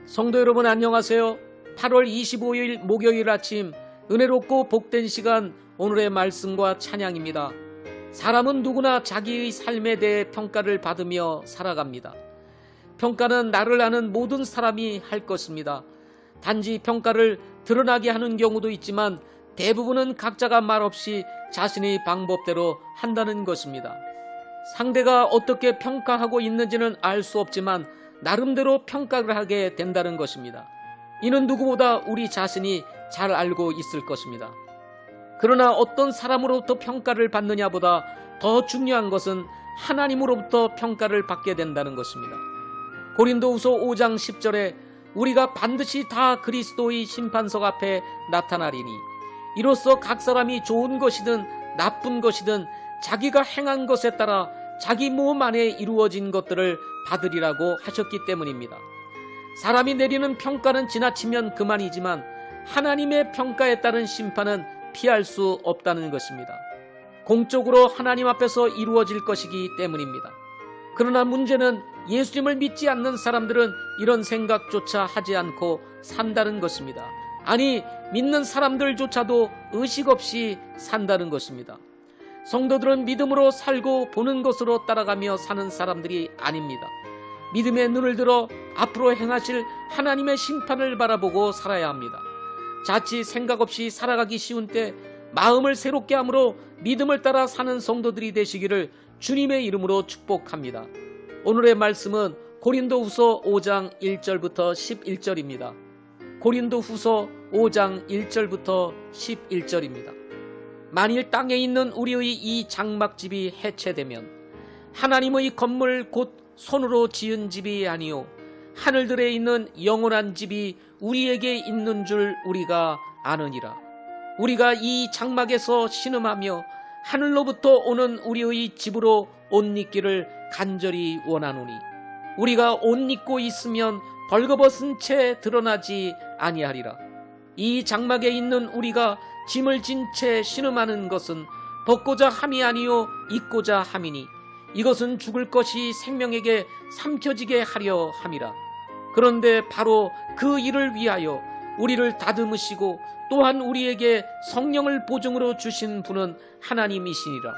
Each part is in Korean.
성도 여러분 안녕하세요. 8월 25일 목요일 아침 은혜롭고 복된 시간 오늘의 말씀과 찬양입니다. 사람은 누구나 자기의 삶에 대해 평가를 받으며 살아갑니다. 평가는 나를 아는 모든 사람이 할 것입니다. 단지 평가를 드러나게 하는 경우도 있지만 대부분은 각자가 말없이 자신의 방법대로 한다는 것입니다. 상대가 어떻게 평가하고 있는지는 알 수 없지만 나름대로 평가를 하게 된다는 것입니다. 이는 누구보다 우리 자신이 잘 알고 있을 것입니다. 그러나 어떤 사람으로부터 평가를 받느냐보다 더 중요한 것은 하나님으로부터 평가를 받게 된다는 것입니다. 고린도후서 5장 10절에 우리가 반드시 다 그리스도의 심판석 앞에 나타나리니 이로써 각 사람이 좋은 것이든 나쁜 것이든 자기가 행한 것에 따라 자기 몸 안에 이루어진 것들을 받으리라고 하셨기 때문입니다. 사람이 내리는 평가는 지나치면 그만이지만 하나님의 평가에 따른 심판은 피할 수 없다는 것입니다. 공적으로 하나님 앞에서 이루어질 것이기 때문입니다. 그러나 문제는 예수님을 믿지 않는 사람들은 이런 생각조차 하지 않고 산다는 것입니다. 아니, 믿는 사람들조차도 의식 없이 산다는 것입니다. 성도들은 믿음으로 살고 보는 것으로 따라가며 사는 사람들이 아닙니다. 믿음의 눈을 들어 앞으로 행하실 하나님의 심판을 바라보고 살아야 합니다. 자칫 생각 없이 살아가기 쉬운 때 마음을 새롭게 함으로 믿음을 따라 사는 성도들이 되시기를 주님의 이름으로 축복합니다. 오늘의 말씀은 고린도후서 5장 1절부터 11절입니다. 고린도후서 5장 1절부터 11절입니다. 만일 땅에 있는 우리의 이 장막집이 해체되면 하나님의 건물 곧 손으로 지은 집이 아니요 하늘들에 있는 영원한 집이 우리에게 있는 줄 우리가 아느니라. 우리가 이 장막에서 신음하며 하늘로부터 오는 우리의 집으로 옷 입기를 간절히 원하노니 우리가 옷 입고 있으면 벌거벗은 채 드러나지 아니하리라. 이 장막에 있는 우리가 짐을 진 채 신음하는 것은 벗고자 함이 아니요 입고자 함이니 이것은 죽을 것이 생명에게 삼켜지게 하려 함이라. 그런데 바로 그 일을 위하여 우리를 다듬으시고 또한 우리에게 성령을 보증으로 주신 분은 하나님이시니라.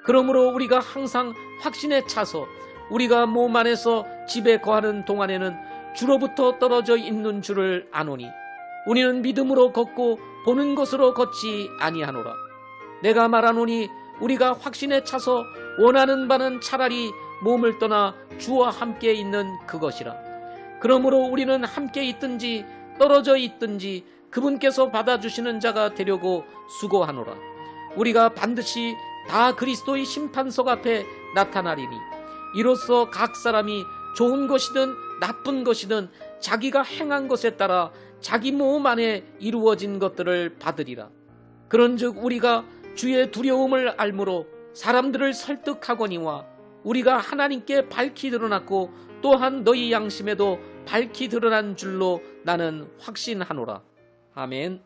그러므로 우리가 항상 확신에 차서 우리가 몸 안에서 집에 거하는 동안에는 주로부터 떨어져 있는 줄을 아노니 우리는 믿음으로 걷고 보는 것으로 걷지 아니하노라. 내가 말하노니 우리가 확신에 차서 원하는 바는 차라리 몸을 떠나 주와 함께 있는 그것이라. 그러므로 우리는 함께 있든지 떨어져 있든지 그분께서 받아주시는 자가 되려고 수고하노라. 우리가 반드시 다 그리스도의 심판석 앞에 나타나리니 이로써 각 사람이 좋은 것이든 나쁜 것이든 자기가 행한 것에 따라 자기 몸 안에 이루어진 것들을 받으리라. 그런즉 우리가 주의 두려움을 알므로 사람들을 설득하거니와 우리가 하나님께 밝히 드러났고 또한 너희 양심에도 밝히 드러난 줄로 나는 확신하노라. 아멘.